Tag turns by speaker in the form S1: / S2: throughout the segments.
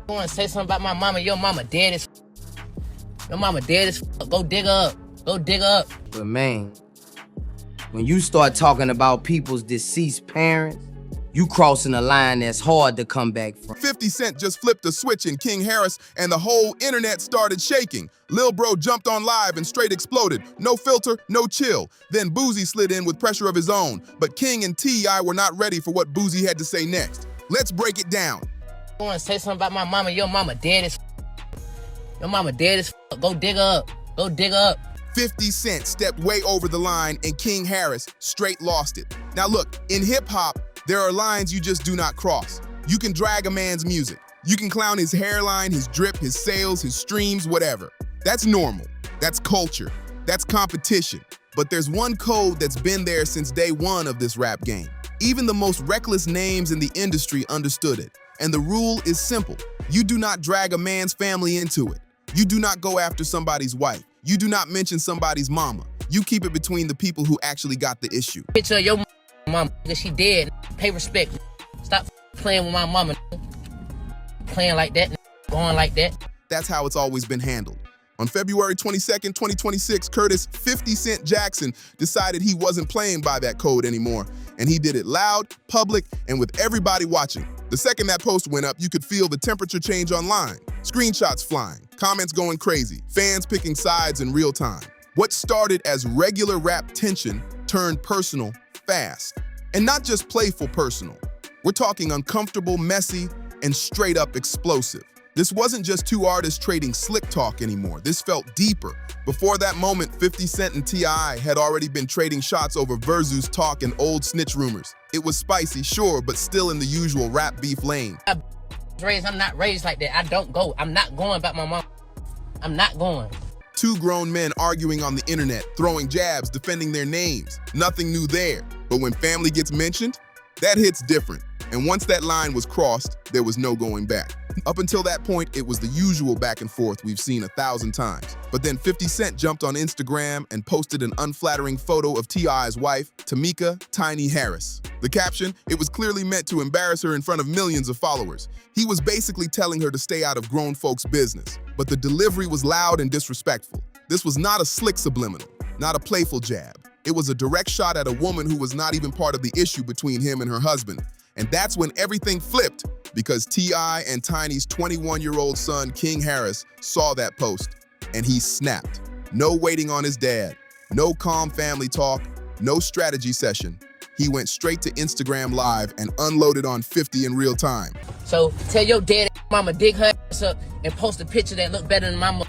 S1: I want to say something about my mama. Your mama dead as Your mama dead as Go dig her up. Go dig her up.
S2: But man, when you start talking about people's deceased parents, you crossing a line that's hard to come back from.
S3: 50 Cent just flipped a switch in King Harris and the whole internet started shaking. Lil Bro jumped on live and straight exploded. No filter, no chill. Then Boosie slid in with pressure of his own. But King and T.I. were not ready for what Boosie had to say next. Let's break it down.
S1: I want to say something about my mama. Your mama dead as Your mama dead as Go dig her up. Go dig her up.
S3: 50 Cent stepped way over the line and King Harris straight lost it. Now look, in hip-hop, there are lines you just do not cross. You can drag a man's music. You can clown his hairline, his drip, his sales, his streams, whatever. That's normal. That's culture. That's competition. But there's one code that's been there since day one of this rap game. Even the most reckless names in the industry understood it. And the rule is simple. You do not drag a man's family into it. You do not go after somebody's wife. You do not mention somebody's mama. You keep it between the people who actually got the issue.
S1: Picture of your mama, she dead. Pay respect. Stop playing with my mama. Playing like that, going like that.
S3: That's how it's always been handled. On February 22nd, 2026, Curtis 50 Cent Jackson decided he wasn't playing by that code anymore. And he did it loud, public, and with everybody watching. The second that post went up, you could feel the temperature change online. Screenshots flying, comments going crazy, fans picking sides in real time. What started as regular rap tension turned personal fast. And not just playful personal. We're talking uncomfortable, messy, and straight up explosive. This wasn't just two artists trading slick talk anymore. This felt deeper. Before that moment, 50 Cent and T.I. had already been trading shots over versus talk and old snitch rumors. It was spicy, sure, but still in the usual rap beef lane.
S1: I'm not raised like that. I don't go. I'm not going back my mom. I'm not going.
S3: Two grown men arguing on the internet, throwing jabs, defending their names. Nothing new there. But when family gets mentioned, that hits different. And once that line was crossed, there was no going back. Up until that point, it was the usual back and forth we've seen 1,000 times. But then 50 Cent jumped on Instagram and posted an unflattering photo of T.I.'s wife, Tamika Tiny Harris. The caption, it was clearly meant to embarrass her in front of millions of followers. He was basically telling her to stay out of grown folks' business. But the delivery was loud and disrespectful. This was not a slick subliminal, not a playful jab. It was a direct shot at a woman who was not even part of the issue between him and her husband. And that's when everything flipped, because T.I. and Tiny's 21-year-old son, King Harris, saw that post, and he snapped. No waiting on his dad, no calm family talk, no strategy session. He went straight to Instagram Live and unloaded on 50 in real time.
S1: So tell your dad mama dig her ass up and post a picture that look better than my mama.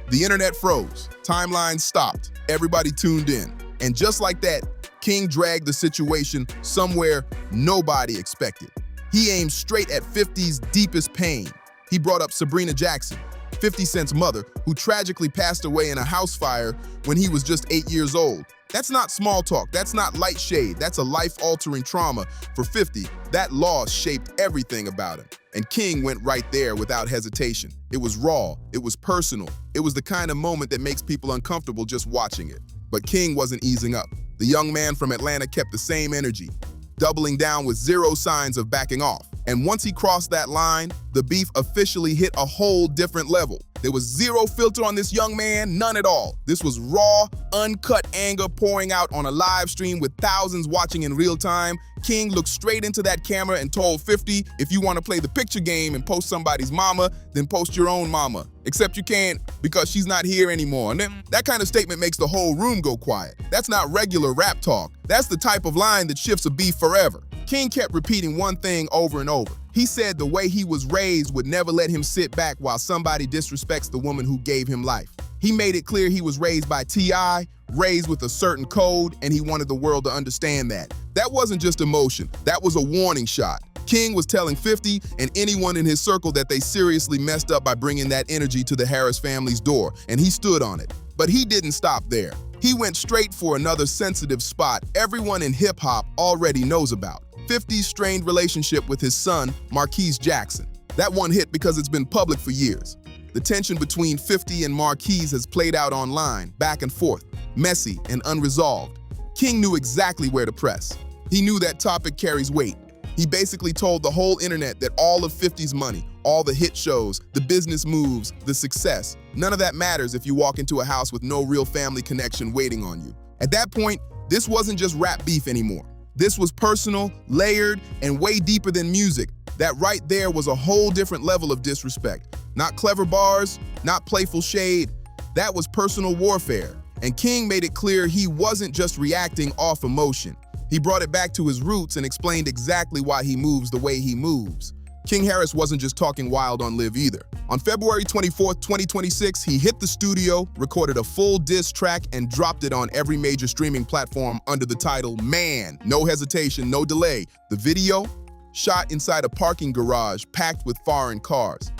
S3: The internet froze, timelines stopped, everybody tuned in. And just like that, King dragged the situation somewhere nobody expected. He aimed straight at 50's deepest pain. He brought up Sabrina Jackson, 50 Cent's mother, who tragically passed away in a house fire when he was just 8 years old. That's not small talk, that's not light shade, that's a life-altering trauma. For 50, that loss shaped everything about him. And King went right there without hesitation. It was raw, it was personal, it was the kind of moment that makes people uncomfortable just watching it. But King wasn't easing up. The young man from Atlanta kept the same energy, doubling down with zero signs of backing off. And once he crossed that line, the beef officially hit a whole different level. There was zero filter on this young man, none at all. This was raw, uncut anger pouring out on a live stream with thousands watching in real time. King looked straight into that camera and told 50, if you want to play the picture game and post somebody's mama, then post your own mama. Except you can't because she's not here anymore. And that kind of statement makes the whole room go quiet. That's not regular rap talk. That's the type of line that shifts a beef forever. King kept repeating one thing over and over. He said the way he was raised would never let him sit back while somebody disrespects the woman who gave him life. He made it clear he was raised by T.I., raised with a certain code, and he wanted the world to understand that. That wasn't just emotion, that was a warning shot. King was telling 50 and anyone in his circle that they seriously messed up by bringing that energy to the Harris family's door, and he stood on it. But he didn't stop there. He went straight for another sensitive spot everyone in hip-hop already knows about. 50's strained relationship with his son, Marquise Jackson. That one hit because it's been public for years. The tension between 50 and Marquise has played out online, back and forth, messy and unresolved. King knew exactly where to press. He knew that topic carries weight. He basically told the whole internet that all of 50's money, all the hit shows, the business moves, the success, none of that matters if you walk into a house with no real family connection waiting on you. At that point, this wasn't just rap beef anymore. This was personal, layered, and way deeper than music. That right there was a whole different level of disrespect. Not clever bars, not playful shade. That was personal warfare. And King made it clear he wasn't just reacting off emotion. He brought it back to his roots and explained exactly why he moves the way he moves. King Harris wasn't just talking wild on Live either. On February 24th, 2026, he hit the studio, recorded a full diss track, and dropped it on every major streaming platform under the title Man. No hesitation, no delay. The video, shot inside a parking garage packed with foreign cars.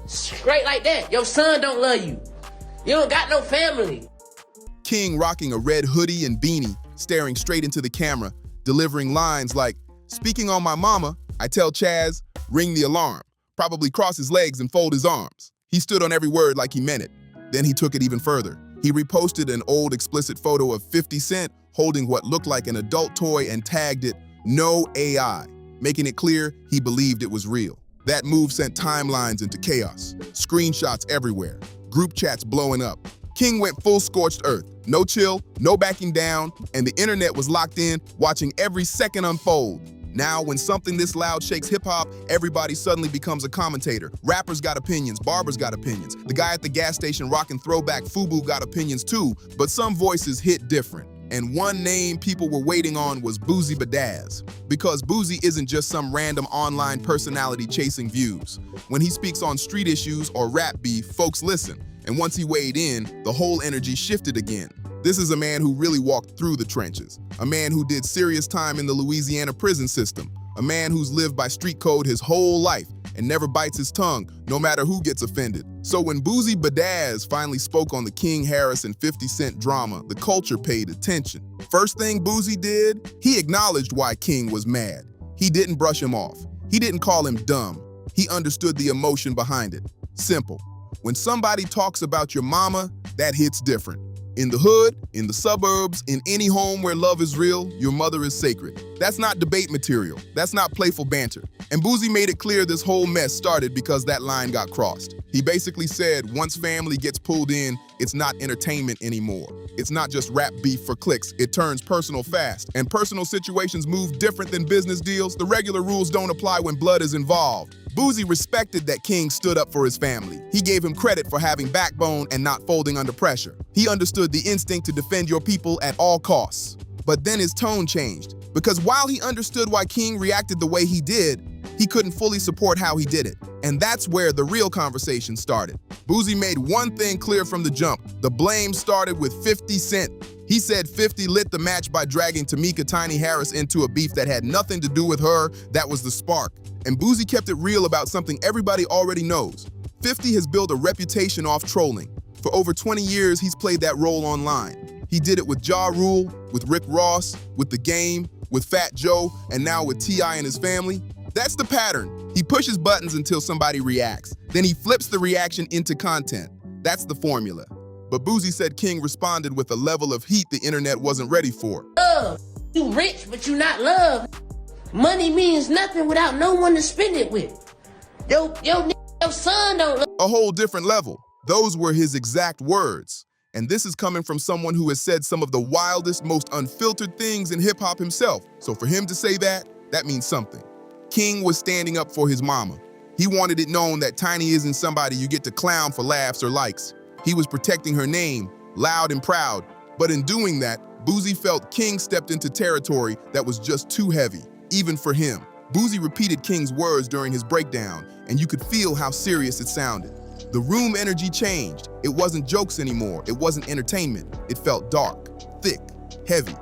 S1: Straight like that. Your son don't love you. You don't got no family.
S3: King rocking a red hoodie and beanie, staring straight into the camera, delivering lines like, "Speaking on my mama, I tell Chaz, ring the alarm." Probably cross his legs and fold his arms. He stood on every word like he meant it. Then he took it even further. He reposted an old explicit photo of 50 Cent holding what looked like an adult toy and tagged it, "No AI," making it clear he believed it was real. That move sent timelines into chaos. Screenshots everywhere. Group chats blowing up. King went full scorched earth. No chill, no backing down, and the internet was locked in, watching every second unfold. Now, when something this loud shakes hip-hop, everybody suddenly becomes a commentator. Rappers got opinions, barbers got opinions. The guy at the gas station rocking throwback FUBU got opinions too, but some voices hit different. And one name people were waiting on was Boosie Badazz. Because Boosie isn't just some random online personality chasing views. When he speaks on street issues or rap beef, folks listen. And once he weighed in, the whole energy shifted again. This is a man who really walked through the trenches. A man who did serious time in the Louisiana prison system. A man who's lived by street code his whole life and never bites his tongue, no matter who gets offended. So when Boosie Badazz finally spoke on the King Harris and 50 Cent drama, the culture paid attention. First thing Boosie did, he acknowledged why King was mad. He didn't brush him off. He didn't call him dumb. He understood the emotion behind it. Simple. When somebody talks about your mama, that hits different. In the hood, in the suburbs, in any home where love is real, your mother is sacred. That's not debate material. That's not playful banter. And Boosie made it clear this whole mess started because that line got crossed. He basically said once family gets pulled in, it's not entertainment anymore. It's not just rap beef for clicks. It turns personal fast. And personal situations move different than business deals. The regular rules don't apply when blood is involved. Boosie respected that King stood up for his family. He gave him credit for having backbone and not folding under pressure. He understood the instinct to defend your people at all costs. But then his tone changed, because while he understood why King reacted the way he did, he couldn't fully support how he did it. And that's where the real conversation started. Boosie made one thing clear from the jump. The blame started with 50 Cent. He said 50 lit the match by dragging Tamika Tiny Harris into a beef that had nothing to do with her. That was the spark. And Boosie kept it real about something everybody already knows. 50 has built a reputation off trolling. For over 20 years, he's played that role online. He did it with Ja Rule, with Rick Ross, with The Game, with Fat Joe, and now with T.I. and his family. That's the pattern. He pushes buttons until somebody reacts. Then he flips the reaction into content. That's the formula. But Boosie said King responded with a level of heat the internet wasn't ready for.
S1: Love. You rich, but you not loved. Money means nothing without no one to spend it with. Your son don't love.
S3: A whole different level. Those were his exact words. And this is coming from someone who has said some of the wildest, most unfiltered things in hip-hop himself. So for him to say that means something. King was standing up for his mama. He wanted it known that Tiny isn't somebody you get to clown for laughs or likes. He was protecting her name, loud and proud. But in doing that, Boosie felt King stepped into territory that was just too heavy, even for him. Boosie repeated King's words during his breakdown, and you could feel how serious it sounded. The room energy changed. It wasn't jokes anymore. It wasn't entertainment. It felt dark, thick, heavy.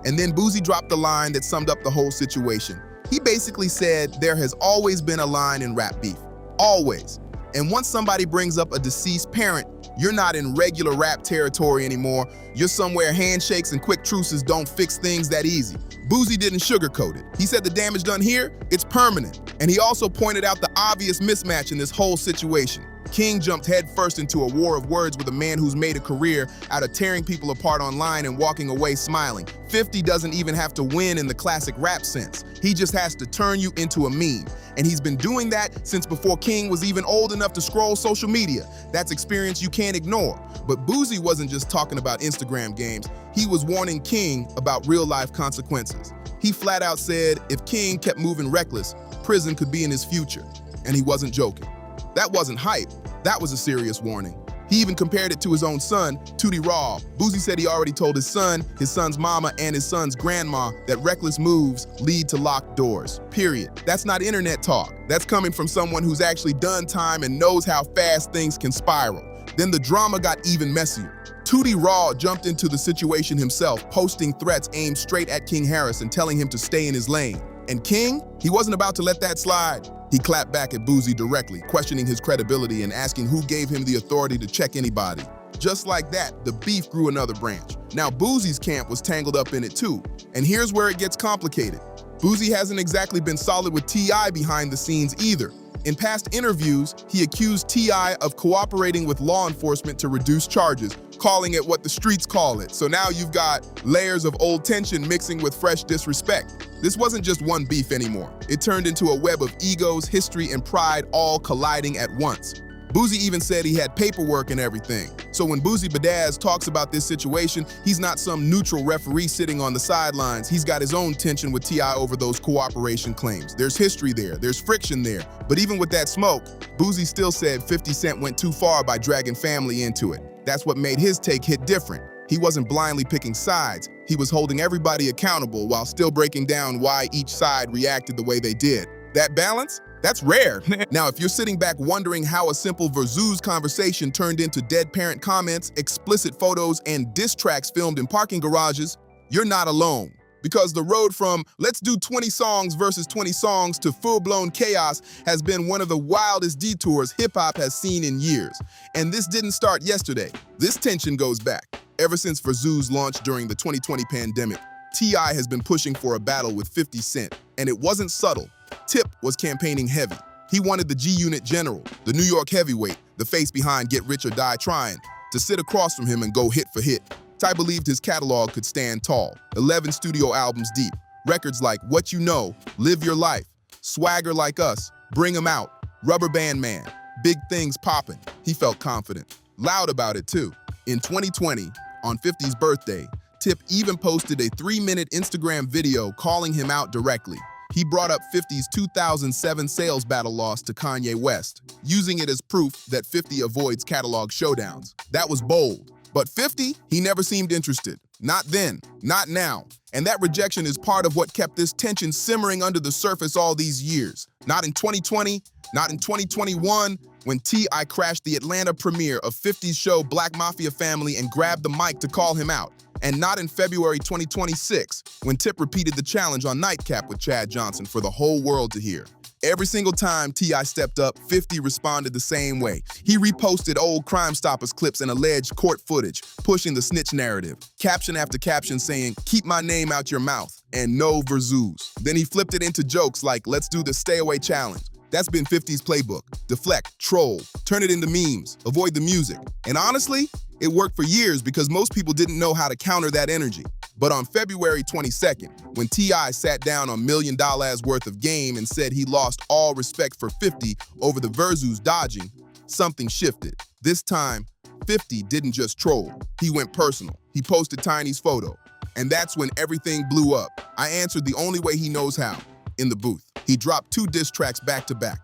S3: And then Boosie dropped the line that summed up the whole situation. He basically said there has always been a line in rap beef. Always. And once somebody brings up a deceased parent, you're not in regular rap territory anymore. You're somewhere handshakes and quick truces don't fix things that easy. Boosie didn't sugarcoat it. He said the damage done here, it's permanent. And he also pointed out the obvious mismatch in this whole situation. King jumped headfirst into a war of words with a man who's made a career out of tearing people apart online and walking away smiling. 50 doesn't even have to win in the classic rap sense. He just has to turn you into a meme. And he's been doing that since before King was even old enough to scroll social media. That's experience you can't ignore. But Boosie wasn't just talking about Instagram games. He was warning King about real-life consequences. He flat out said if King kept moving reckless, prison could be in his future. And he wasn't joking. That wasn't hype. That was a serious warning. He even compared it to his own son, Tootie Raw. Boosie said he already told his son's mama, and his son's grandma that reckless moves lead to locked doors, period. That's not internet talk. That's coming from someone who's actually done time and knows how fast things can spiral. Then the drama got even messier. Tootie Raw jumped into the situation himself, posting threats aimed straight at King Harris and telling him to stay in his lane. And King, he wasn't about to let that slide. He clapped back at Boosie directly, questioning his credibility and asking who gave him the authority to check anybody. Just like that, the beef grew another branch. Now Boosie's camp was tangled up in it too. And here's where it gets complicated. Boosie hasn't exactly been solid with T.I. behind the scenes either. In past interviews, he accused T.I. of cooperating with law enforcement to reduce charges, calling it what the streets call it. So now you've got layers of old tension mixing with fresh disrespect. This wasn't just one beef anymore. It turned into a web of egos, history, and pride all colliding at once. Boosie even said he had paperwork and everything. So when Boosie Badazz talks about this situation, he's not some neutral referee sitting on the sidelines. He's got his own tension with T.I. over those cooperation claims. There's history there, there's friction there. But even with that smoke, Boosie still said 50 Cent went too far by dragging family into it. That's what made his take hit different. He wasn't blindly picking sides. He was holding everybody accountable while still breaking down why each side reacted the way they did. That balance? That's rare. Now, if you're sitting back wondering how a simple Verzuz conversation turned into dead parent comments, explicit photos, and diss tracks filmed in parking garages, you're not alone. Because the road from let's do 20 songs versus 20 songs to full-blown chaos has been one of the wildest detours hip-hop has seen in years. And this didn't start yesterday. This tension goes back. Ever since Verzuz launched during the 2020 pandemic, T.I. has been pushing for a battle with 50 Cent. And it wasn't subtle. Tip was campaigning heavy. He wanted the G-Unit general, the New York heavyweight, the face behind Get Rich or Die Trying, to sit across from him and go hit for hit. Ty believed his catalog could stand tall, 11 studio albums deep, records like What You Know, Live Your Life, Swagger Like Us, Bring 'Em Out, Rubber Band Man, Big Things Poppin'. He felt confident, loud about it too. In 2020, on 50's birthday, Tip even posted a 3-minute Instagram video calling him out directly. He brought up 50's 2007 sales battle loss to Kanye West, using it as proof that 50 avoids catalog showdowns. That was bold. But 50, he never seemed interested. Not then, not now. And that rejection is part of what kept this tension simmering under the surface all these years. Not in 2020, not in 2021, when T.I. crashed the Atlanta premiere of 50's show Black Mafia Family and grabbed the mic to call him out. And not in February 2026, when Tip repeated the challenge on Nightcap with Chad Johnson for the whole world to hear. Every single time T.I. stepped up, 50 responded the same way. He reposted old Crime Stoppers clips and alleged court footage, pushing the snitch narrative. Caption after caption saying, "Keep my name out your mouth," and "No Verzuz." Then he flipped it into jokes like, "Let's do the stay away challenge." That's been 50's playbook. Deflect, troll, turn it into memes, avoid the music. And honestly, it worked for years because most people didn't know how to counter that energy. But on February 22nd, when T.I. sat down on $1 million worth of game and said he lost all respect for 50 over the Verzuz dodging, something shifted. This time, 50 didn't just troll. He went personal. He posted Tiny's photo. And that's when everything blew up. I answered the only way he knows how, in the booth. He dropped 2 diss tracks back to back.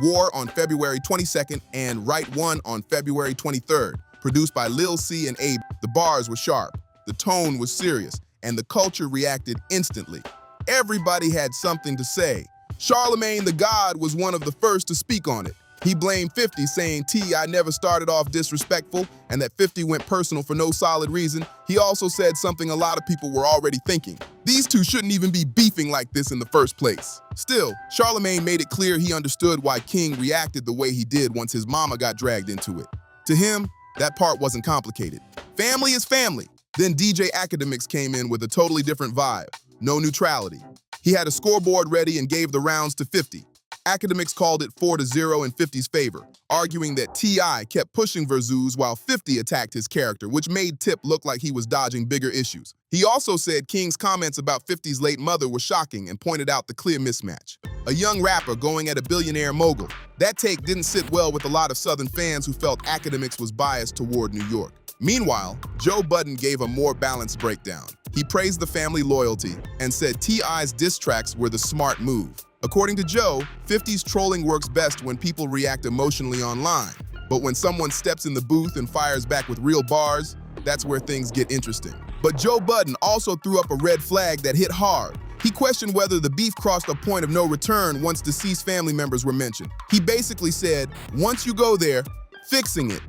S3: War on February 22nd and Right One on February 23rd, produced by Lil C and Abe. The bars were sharp. The tone was serious, and the culture reacted instantly. Everybody had something to say. Charlemagne the God was one of the first to speak on it. He blamed 50, saying T.I. never started off disrespectful and that 50 went personal for no solid reason. He also said something a lot of people were already thinking. These two shouldn't even be beefing like this in the first place. Still, Charlemagne made it clear he understood why King reacted the way he did once his mama got dragged into it. To him, that part wasn't complicated. Family is family. Then DJ Academics came in with a totally different vibe. No neutrality. He had a scoreboard ready and gave the rounds to 50. Academics called it 4-0 in 50's favor, arguing that T.I. kept pushing Verzouz while 50 attacked his character, which made Tip look like he was dodging bigger issues. He also said King's comments about 50's late mother were shocking and pointed out the clear mismatch. A young rapper going at a billionaire mogul. That take didn't sit well with a lot of Southern fans who felt Academics was biased toward New York. Meanwhile, Joe Budden gave a more balanced breakdown. He praised the family loyalty and said T.I.'s diss tracks were the smart move. According to Joe, 50's trolling works best when people react emotionally online. But when someone steps in the booth and fires back with real bars, that's where things get interesting. But Joe Budden also threw up a red flag that hit hard. He questioned whether the beef crossed a point of no return once deceased family members were mentioned. He basically said, once you go there, fixing it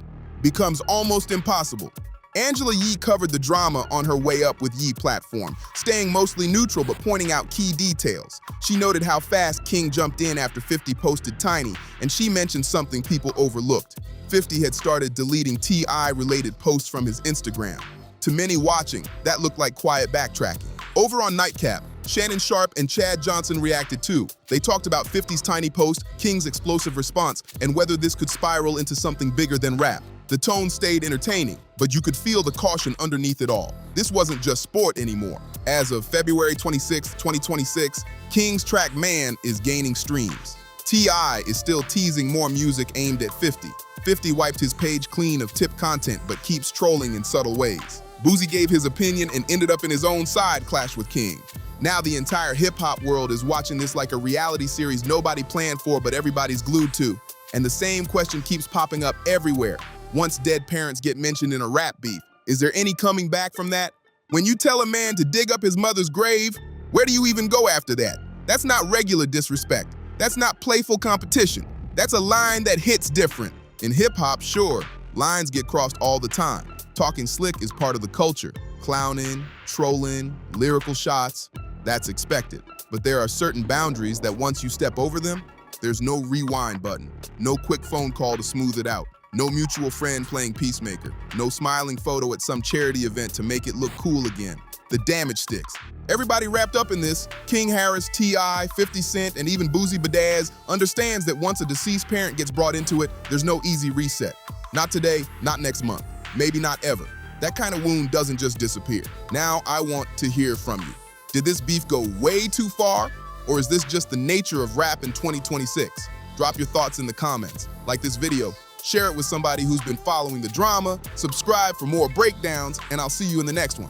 S3: becomes almost impossible. Angela Yee covered the drama on her Way Up with Yee platform, staying mostly neutral but pointing out key details. She noted how fast King jumped in after 50 posted Tiny, and she mentioned something people overlooked. 50 had started deleting T.I.-related posts from his Instagram. To many watching, that looked like quiet backtracking. Over on Nightcap, Shannon Sharp and Chad Johnson reacted too. They talked about 50's Tiny post, King's explosive response, and whether this could spiral into something bigger than rap. The tone stayed entertaining, but you could feel the caution underneath it all. This wasn't just sport anymore. As of February 26, 2026, King's track Man is gaining streams. T.I. is still teasing more music aimed at 50. 50 wiped his page clean of Tip content but keeps trolling in subtle ways. Boosie gave his opinion and ended up in his own side clash with King. Now the entire hip-hop world is watching this like a reality series nobody planned for but everybody's glued to. And the same question keeps popping up everywhere. Once dead parents get mentioned in a rap beef, is there any coming back from that? When you tell a man to dig up his mother's grave, where do you even go after that? That's not regular disrespect. That's not playful competition. That's a line that hits different. In hip-hop, sure, lines get crossed all the time. Talking slick is part of the culture. Clowning, trolling, lyrical shots, that's expected. But there are certain boundaries that once you step over them, there's no rewind button, no quick phone call to smooth it out. No mutual friend playing peacemaker. No smiling photo at some charity event to make it look cool again. The damage sticks. Everybody wrapped up in this, King Harris, T.I., 50 Cent, and even Boosie Badazz understands that once a deceased parent gets brought into it, there's no easy reset. Not today, not next month, maybe not ever. That kind of wound doesn't just disappear. Now I want to hear from you. Did this beef go way too far? Or is this just the nature of rap in 2026? Drop your thoughts in the comments. Like this video, share it with somebody who's been following the drama, subscribe for more breakdowns, and I'll see you in the next one.